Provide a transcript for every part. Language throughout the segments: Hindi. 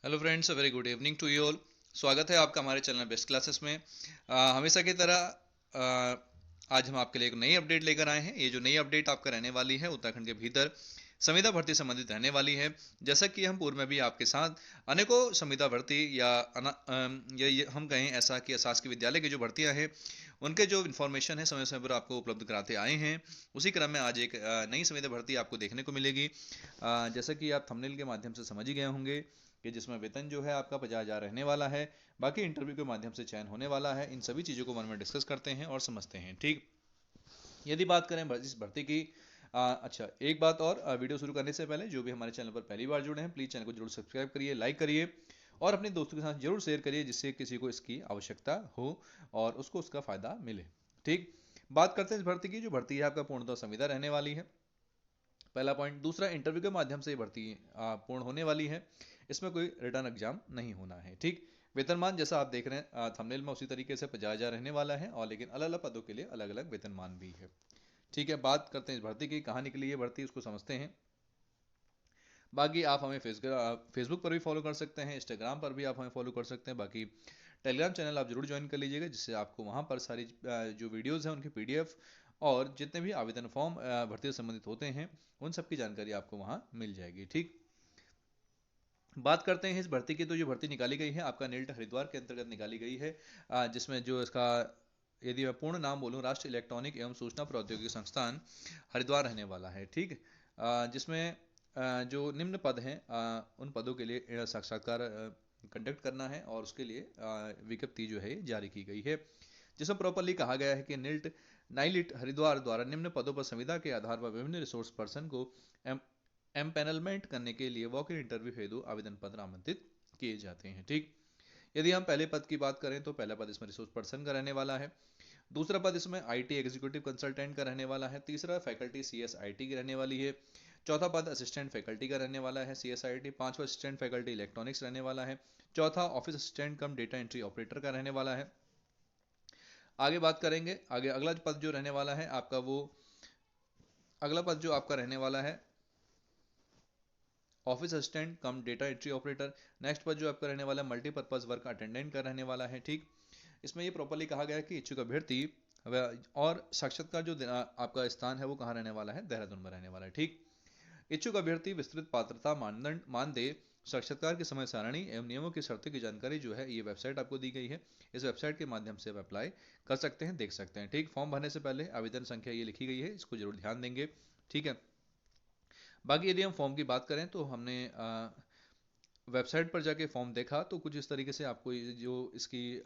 Hello friends, very good evening to you all. स्वागत है आपका हमारे चैनल बेस्ट क्लासेस में। हमेशा की तरह आज हम आपके लिए एक नई अपडेट लेकर आए हैं। ये जो नई अपडेट आपका रहने वाली है उत्तराखंड के भीतर संविदा भर्ती संबंधित रहने वाली है। जैसा कि हम पूर्व में भी आपके साथ अनेकों संविदा भर्ती या ये हम कहें ऐसा कि शासकीय विद्यालय की जो भर्तियां हैं उनके जो इन्फॉर्मेशन है समय समय पर आपको उपलब्ध कराते आए हैं। उसी क्रम में आज एक नई संविदा भर्ती आपको देखने को मिलेगी। जैसा कि आप थंबनेल के माध्यम से समझ ही गए होंगे कि जिसमें वेतन जो है आपका 50,000 रहने वाला है। बाकी इंटरव्यू के माध्यम से चयन होने वाला है। इन सभी चीज़ों को मन में डिस्कस करते हैं और समझते हैं। ठीक, यदि बात करें इस भर्ती की, अच्छा एक बात और, वीडियो शुरू करने से पहले जो भी हमारे चैनल पर पहली बार जुड़े हैं प्लीज़ चैनल को जरूर सब्सक्राइब करिए, लाइक करिए और अपने दोस्तों के साथ जरूर शेयर करिए जिससे किसी को इसकी आवश्यकता हो और उसको उसका फ़ायदा मिले। ठीक, बात करते हैं इस भर्ती की। जो भर्ती है आपका पूर्णतः संविदा रहने वाली है, पहला पॉइंट। दूसरा, इंटरव्यू के माध्यम से ये भर्ती पूर्ण होने वाली है। इसमें कोई रिटर्न एग्जाम नहीं होना है। ठीक, वेतनमान जैसा आप देख रहे हैं थंबनेल में उसी तरीके से 50,000 रहने वाला है और लेकिन अलग अलग पदों के लिए अलग अलग वेतनमान भी है। ठीक है, बात करते हैं इस भर्ती की, कहाँ निकली है भर्ती उसको समझते हैं। बाकी आप हमें फेसबुक पर भी फॉलो कर सकते हैं, इंस्टाग्राम पर भी आप हमें फॉलो कर सकते हैं। बाकी टेलीग्राम चैनल आप जरूर ज्वाइन कर लीजिएगा जिससे आपको वहाँ पर सारी जो वीडियोज़ हैं उनकी पीडीएफ और जितने भी आवेदन फॉर्म भर्ती से संबंधित होते हैं उन सब की जानकारी आपको वहाँ मिल जाएगी। ठीक, बात करते हैं इस भर्ती की। तो जो भर्ती निकाली गई है आपका नील्ट हरिद्वार के अंतर्गत निकाली गई है। जिसमें जो इसका, यदि मैं पूर्ण नाम बोलूँ, राष्ट्रीय इलेक्ट्रॉनिक एवं सूचना प्रौद्योगिकी संस्थान हरिद्वार रहने वाला है। ठीक, जिसमें जो निम्न पद हैं उन पदों के लिए साक्षात्कार कंडक्ट करना है और उसके लिए विज्ञप्ति जो है जारी की गई है जिसमें प्रॉपरली कहा गया है कि नील्ट नाइलिट हरिद्वार द्वारा निम्न पदों पर संविदा के आधार पर विभिन्न रिसोर्स पर्सन को एम्पेनलमेंट करने के लिए वॉक इन इंटरव्यू हेतु आवेदन पत्र आमंत्रित किए जाते हैं। ठीक, यदि हम पहले पद की बात करें तो पहला पद इसमें रिसोर्स पर्सन का रहने वाला है। दूसरा पद इसमें आईटी एग्जीक्यूटिव कंसल्टेंट का रहने वाला है। तीसरा फैकल्टी सीएसआईटी की रहने वाली है। चौथा पद असिस्टेंट फैकल्टी का रहने वाला है सीएसआईटी। पांचवा असिस्टेंट फैकल्टी इलेक्ट्रॉनिक्स रहने वाला है। चौथा ऑफिस असिस्टेंट कम डेटा एंट्री ऑपरेटर का रहने वाला है। आगे बात करेंगे, आगे अगला पद जो रहने वाला है आपका वो, अगला पद जो आपका रहने वाला है ऑफिस असिस्टेंट कम डेटा एंट्री ऑपरेटर। नेक्स्ट पद जो आपका रहने वाला है मल्टीपर्पज वर्क अटेंडेंट का रहने वाला है। ठीक, इसमें ये प्रॉपरली कहा गया है कि इच्छुक अभ्यर्थी और साक्षात्कार जो आपका स्थान है वो कहाँ रहने वाला है, देहरादून में रहने वाला है। ठीक, इच्छुक अभ्यर्थी विस्तृत पात्रता मानदंड मानदेय साक्षात्कार की समय सारणी एवं नियमों की शर्तों की जानकारी जो है ये वेबसाइट आपको दी गई है। इस वेबसाइट के माध्यम से आप अप्लाई कर सकते हैं, देख सकते हैं। ठीक, फॉर्म भरने से पहले आवेदन संख्या ये लिखी गई है, इसको जरूर ध्यान देंगे। ठीक है, बाकी यदि हम फॉर्म की बात करें तो हमने वेबसाइट पर जाके फॉर्म देखा तो कुछ इस तरीके से आपको जो इसकी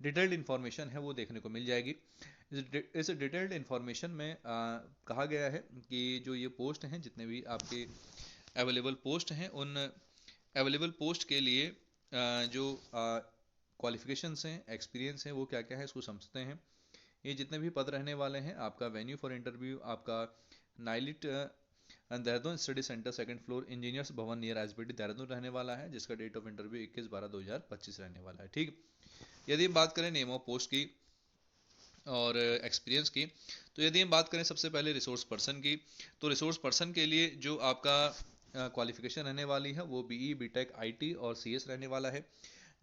डिटेल्ड इन्फॉर्मेशन है वो देखने को मिल जाएगी। इस डिटेल्ड इन्फॉर्मेशन में कहा गया है कि जो ये पोस्ट हैं, जितने भी आपके अवेलेबल पोस्ट हैं, उन अवेलेबल पोस्ट के लिए जो क्वालिफिकेशंस हैं, एक्सपीरियंस हैं, वो क्या क्या है इसको समझते हैं। ये जितने भी पद रहने वाले हैं, आपका वेन्यू फॉर इंटरव्यू आपका NIELIT Dehradun study centre second floor engineers भवन नियर एसबीटी देहरादून रहने वाला है जिसका डेट ऑफ इंटरव्यू 21/12/2025 रहने वाला है। ठीक, यदि हम बात करें नेम ऑफ पोस्ट की और एक्सपीरियंस की, तो यदि हम बात करें सबसे पहले रिसोर्स पर्सन की, तो रिसोर्स पर्सन के लिए जो आपका क्वालिफिकेशन रहने वाली है वो बीई बीटेक आईटी और सीएस रहने वाला है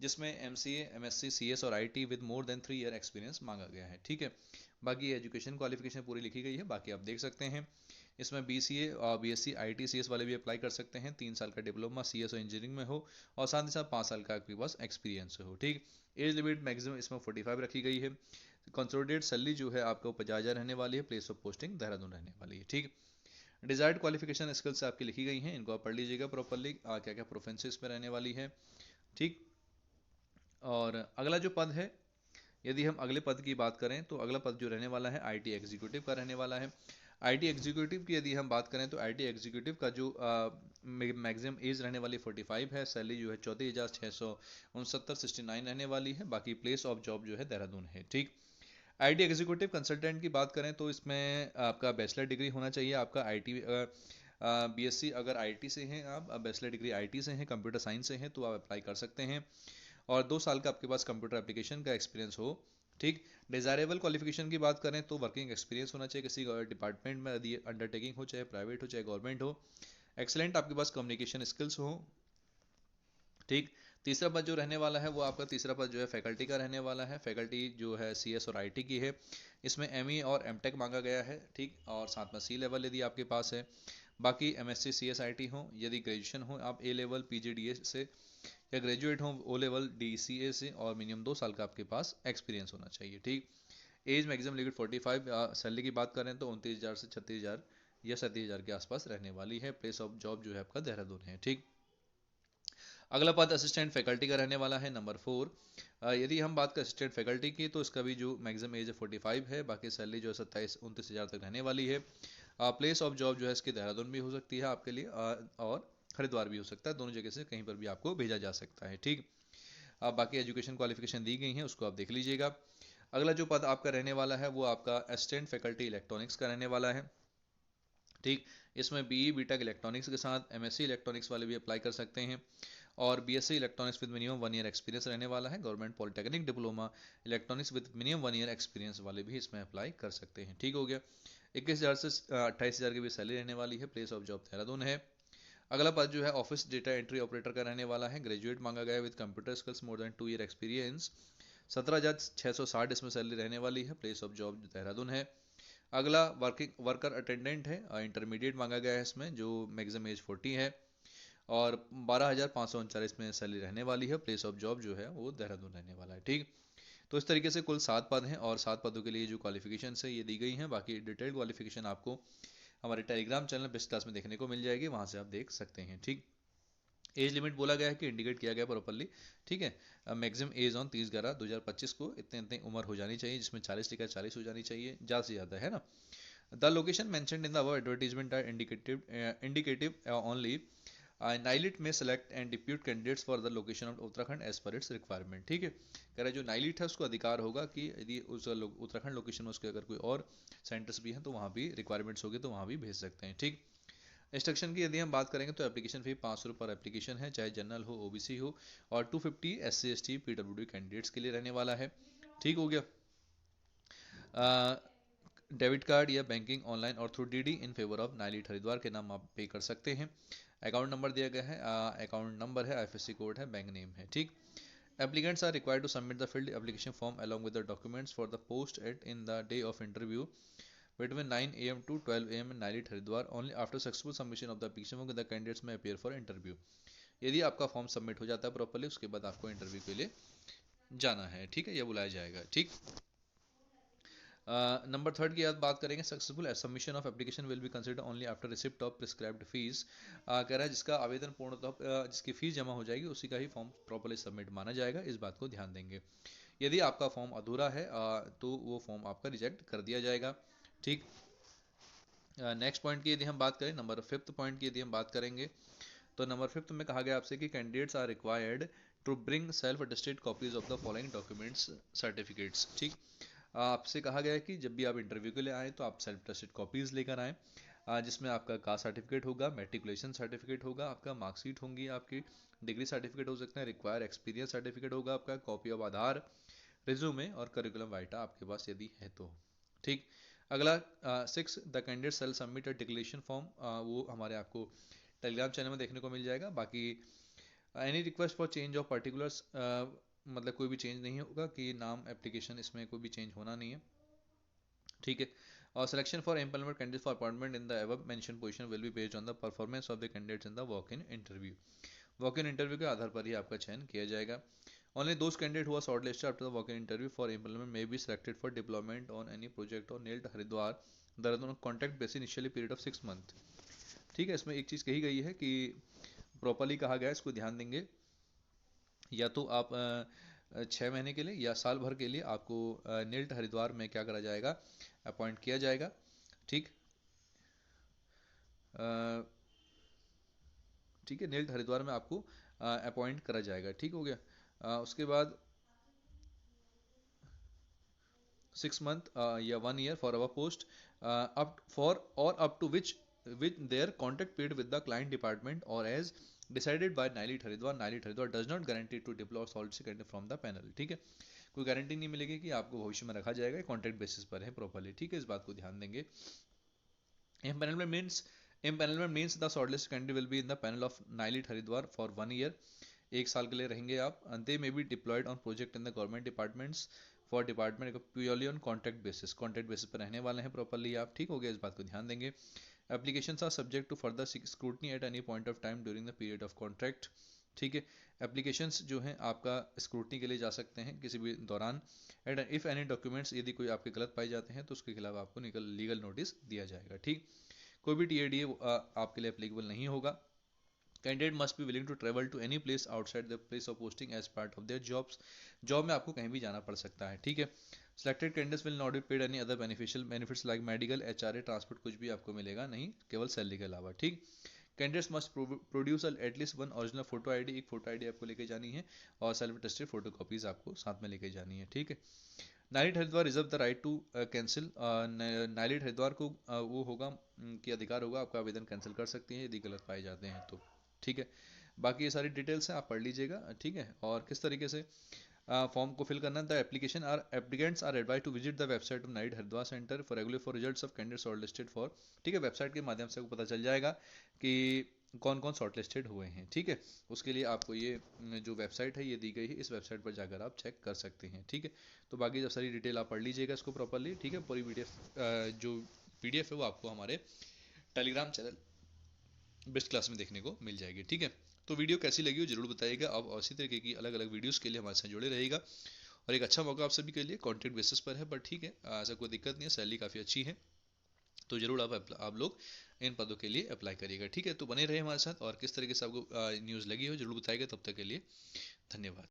जिसमें एमसीए एमएससी सीएस और IT with more than 3 year experience मांगा गया है। ठीक है, बाकी एजुकेशन क्वालिफिकेशन पूरी लिखी गई है, बाकी आप देख सकते हैं। इसमें बीसीए और बीएससी आईटी सीएस वाले भी अप्लाई कर सकते हैं। 3 साल का डिप्लोमा सीएस और इंजीनियरिंग में हो और साथ ही साथ 5 साल का आपके पास एक्सपीरियंस हो। ठीक, एज लिमिट मैक्सिमम इसमें 45 रखी गई है। कंसोलिडेट सैलरी जो है आपको 50,000 रहने वाली है। प्लेस ऑफ पोस्टिंग देहरादून रहने वाली है। ठीक, डिजायर्ड क्वालिफिकेशन स्किल्स आपकी लिखी गई हैं, इनको आप पढ़ लीजिएगा प्रॉपरली, क्या क्या प्रोफेंसेस में रहने वाली है। ठीक, और अगला जो पद है, यदि हम अगले पद की बात करें तो अगला पद जो रहने वाला है आईटी एग्जीक्यूटिव का रहने वाला है। आईटी एग्जीक्यूटिव की यदि हम बात करें तो आईटी एग्जीक्यूटिव का जो मैक्सिमम एज रहने वाली 45 है। सैलरी जो है 34,669 रहने वाली है। बाकी प्लेस ऑफ जॉब जो है देहरादून है। ठीक, आईटी एग्जीक्यूटिव कंसल्टेंट की बात करें तो इसमें आपका बैचलर डिग्री होना चाहिए। आपका आईटी बीएससी अगर आईटी से हैं, आप बैचलर डिग्री आईटी से हैं, कंप्यूटर साइंस से हैं तो आप अप्लाई कर सकते हैं और 2 साल का आपके पास कंप्यूटर एप्लीकेशन का एक्सपीरियंस हो। ठीक, डिजायरेबल क्वालिफिकेशन की बात करें तो वर्किंग एक्सपीरियंस होना चाहिए किसी डिपार्टमेंट में, यदि अंडरटेकिंग हो, चाहे प्राइवेट हो चाहे गवर्नमेंट हो। एक्सेलेंट आपके पास कम्युनिकेशन स्किल्स हो ठीक। तीसरा पद जो रहने वाला है वो आपका तीसरा पद जो है फैकल्टी का रहने वाला है। फैकल्टी जो है CS और IT की है। इसमें ME और MTech मांगा गया है। ठीक, और साथ में C लेवल यदि आपके पास है। बाकी MSc CS IT हो, यदि ग्रेजुएशन हो आप A लेवल PGDA से, या ग्रेजुएट हो O लेवल DCA से, और मिनिमम 2 साल का आपके पास एक्सपीरियंस होना चाहिए। ठीक। As maximum limit 45। सैलरी की बात करें तो 29,000 से 36,000 या 37,000 के आसपास रहने वाली है। प्लेस ऑफ जॉब जो है आपका देहरादून है। ठीक। अगला पद असिस्टेंट फैकल्टी का रहने वाला है नंबर 4। यदि हम बात करें असिस्टेंट फैकल्टी की तो इसका भी जो मैक्सिमम एज है 45 है। बाकी सैलरी जो है 27-29,000 तक रहने वाली है। प्लेस ऑफ जॉब जो है इसकी देहरादून भी हो सकती है आपके लिए, और हरिद्वार भी हो सकता है। दोनों जगह से कहीं पर भी आपको भेजा जा सकता है। ठीक। बाकी एजुकेशन क्वालिफिकेशन दी गई हैं, उसको आप देख लीजिएगा। अगला जो पद आपका रहने वाला है वो आपका असिस्टेंट फैकल्टी इलेक्ट्रॉनिक्स का रहने वाला है। ठीक। इसमें BE BTech इलेक्ट्रॉनिक्स के साथ MSc इलेक्ट्रॉनिक्स वाले भी अप्लाई कर सकते हैं, और BSc electronics with minimum 1 year experience रहने वाला है। Government polytechnic diploma electronics with minimum 1 year experience वाले भी इसमें अप्लाई कर सकते हैं। ठीक हो गया। 21,000 से 28,000 की भी सैलरी रहने वाली है। प्लेस ऑफ जॉब देहरादून है। अगला पद जो है ऑफिस डेटा एंट्री ऑपरेटर का रहने वाला है। ग्रेजुएट मांगा गया है with computer skills more than 2 year experience. 17,660 इसमें सैलरी रहने वाली है। प्लेस ऑफ जॉब देहरादून है। अगला वर्कर अटेंडेंट है। इंटरमीडिएट मांगा गया है इसमें, जो मैक्सिमम एज 40 है, और 12,539 में सैलरी रहने वाली है। प्लेस ऑफ जॉब जो है वो देहरादून रहने वाला है। ठीक। तो इस तरीके से कुल 7 पद हैं, और 7 पदों के लिए जो क्वालिफिकेशन है ये दी गई हैं। बाकी डिटेल्ड क्वालिफिकेशन आपको हमारे टेलीग्राम चैनल बेस्ट क्लास में देखने को मिल जाएगी, वहां से आप देख सकते हैं। ठीक। एज लिमिट बोला गया है कि इंडिकेट किया गया प्रॉपर्ली। ठीक है। मैक्सिमम एज ऑन 30/11/2025 को इतने इतने उम्र हो जानी चाहिए, जिसमें 40 लिखा 40 हो जानी चाहिए, ज़्यादा से ज़्यादा, है ना। The location mentioned in the above advertisement are indicative only. NIELIT में select and depute candidates for the location of Uttarakhand as per its requirement. ठीक है। कह रहा है जो नाइलिट है उसको अधिकार होगा कि यदि उस उत्तराखंड लोकेशन में उसके अगर कोई और सेंटर्स भी हैं तो वहाँ भी रिक्वायरमेंट्स होगी तो वहाँ भी भेज सकते हैं। ठीक। इंस्ट्रक्शन की यदि हम बात करेंगे तो एप्लीकेशन फी 500 रुपये पर एप्लीकेशन है, चाहे जनरल हो OBC हो, और 250 SC ST PWD कैंडिडेट्स के लिए रहने वाला है। ठीक हो गया। डेबिट कार्ड या बैंकिंग ऑनलाइन और through DD in favour of NIELIT Haridwar के नाम आप पे कर सकते हैं। अकाउंट नंबर दिया गया है, अकाउंट नंबर है, IFSC कोड है, बैंक नेम है। ठीक। Applicants are required to submit the filled application form along with the documents for the post at in the day of interview between 9 AM to 12 AM in Nailit Haridwar. Only after successful submission of the application form the candidates may appear for interview. यदि आपका फॉर्म सबमिट हो जाता है प्रॉपर्ली, उसके बाद आपको इंटरव्यू के लिए जाना है। ठीक है, या बुलाया जाएगा। ठीक। नंबर 3 की बात करेंगे। Successful submission of application will be consider only after receipt of prescribed fees. कह रहा है जिसका आवेदन पूर्णतः जिसकी फीस जमा हो जाएगी उसी का ही फॉर्म प्रॉपर्ली सबमिट माना जाएगा। इस बात को ध्यान देंगे। यदि आपका फॉर्म अधूरा है तो वो फॉर्म आपका रिजेक्ट कर दिया जाएगा। ठीक। नेक्स्ट पॉइंट की यदि हम बात करें, नंबर 5 पॉइंट की यदि हम बात करेंगे तो नंबर 5 में कहा गया आपसे कि candidates are required to bring self attested copies of the following documents certificates. ठीक। आपसे कहा गया है कि जब भी आप इंटरव्यू के लिए आएँ तो आप सेल्फ अटेस्टेड कॉपीज़ लेकर आएँ, जिसमें आपका कास्ट सर्टिफिकेट होगा, मेट्रिकुलेशन सर्टिफिकेट होगा, आपका मार्कशीट होंगी, आपकी डिग्री सर्टिफिकेट हो सकते हैं, रिक्वायर एक्सपीरियंस सर्टिफिकेट होगा आपका, कॉपी ऑफ आधार, रिज्यूमे और करिकुलम वाइटा आपके पास यदि है तो। ठीक। अगला 6 the candidate shall submit a declaration form, वो हमारे आपको टेलीग्राम चैनल में देखने को मिल जाएगा। बाकी any request for change of particulars, मतलब कोई भी चेंज नहीं होगा कि नाम एप्लीकेशन इसमें कोई भी चेंज होना नहीं है। ठीक है। और selection for employment candidate for appointment in the above mention position will be based on the performance of the candidates in the walk in interview. Walk in interview के आधार पर ही आपका चयन किया जाएगा। Only those candidates who are shortlisted after the walk-in interview for employment may be selected for deployment on any project or NILT Haridwar Dehradun contract basis initially period of 6 month। ठीक है। इसमें एक चीज़ कही गई है कि प्रॉपरली कहा गया है, इसको ध्यान देंगे। या तो आप 6 महीने के लिए या साल भर के लिए आपको निल्ट हरिद्वार में क्या करा जाएगा, अपॉइंट किया जाएगा। ठीक। ठीक है, निल्ट हरिद्वार में आपको अपॉइंट करा जाएगा। ठीक हो गया। उसके बाद 6 month या 1 year for our post up for or up to which with their contact period with the client department or as decided by Nailit Haridwar. Nailit Haridwar does not guarantee to deploy solid candidate from the panel। ठीक है, कोई गारंटी नहीं मिलेगी कि आपको भविष्य में रखा जाएगा, कॉन्ट्रैक्ट बेसिस पर है प्रॉपर्ली। ठीक है, इस बात को ध्यान देंगे। Empanelment means the shortlisted candidate will be in the panel of Nailit Haridwar for 1 year 1 साल के लिए रहेंगे आप। They may be deployed on project in the government departments for department purely on contract basis पर रहने वाले हैं प्रॉपरली आप, ठीक हो गया, इस बात को ध्यान देंगे। Applications are subject to further scrutiny at any point of time during the period of contract, ठीक है। एप्लीकेशंस जो हैं आपका स्क्रूटनी के लिए जा सकते हैं किसी भी दौरान। एंड इफ एनी डॉक्यूमेंट्स यदि कोई आपके गलत पाए जाते हैं तो उसके खिलाफ आपको लीगल नोटिस दिया जाएगा, ठीक। कोई भी टीएडीए आपके लिए एप्लीकेबल नहीं होगा। Candidate must be willing to travel to any place outside the place of posting as part of their jobs, job में आपको कहीं भी जाना पड़ सकता है, ठीक है। Selected candidates will not be paid any other beneficial benefits like medical, HRA, transport, कुछ भी आपको मिलेगा नहीं, केवल सैलरी के अलावा, ठीक। Candidates must produce at least one original photo ID, एक फोटो आईडी आपको लेके जानी है और सेल्फ अटेस्टेड फोटो कॉपीज आपको साथ में लेके जानी है, ठीक है। NIELIT Haridwar reserve the right to cancel, NIELIT Haridwar को वो होगा कि अधिकार होगा, आपका आवेदन कैंसिल कर सकती हैं यदि गलत पाए जाते हैं तो, ठीक है। बाकी ये सारी डिटेल्स हैं, आप पढ़ लीजिएगा, ठीक है। और किस तरीके से फॉर्म को फिल करना है, the application are applicants are advise to visit the website of night Haridwar centre for regular for results of candidates shortlisted for, ठीक है। वेबसाइट के माध्यम से आपको पता चल जाएगा कि कौन कौन शॉर्टलिस्टेड हुए हैं, ठीक है। उसके लिए आपको ये जो वेबसाइट है ये दी गई है, इस वेबसाइट पर जाकर आप चेक कर सकते हैं, ठीक है। तो बाकी जब सारी डिटेल आप पढ़ लीजिएगा इसको प्रॉपरली, ठीक है। पूरी जो पीडीएफ है वो आपको हमारे टेलीग्राम चैनल बेस्ट क्लास में देखने को मिल जाएगी, ठीक है। तो वीडियो कैसी लगी हो जरूर बताइएगा। अब इसी तरीके की अलग अलग वीडियोस के लिए हमारे साथ जुड़े रहेगा और एक अच्छा मौका आप सभी के लिए कॉन्ट्रैक्ट बेसिस पर है, बट ठीक है, ऐसा कोई दिक्कत नहीं है, सैलरी काफ़ी अच्छी है, तो जरूर आप लोग इन पदों के लिए अप्लाई करिएगा, ठीक है। तो बने रहे हमारे साथ और किस तरीके से आपको न्यूज़ लगी हो जरूर बताइएगा। तब तक के लिए धन्यवाद।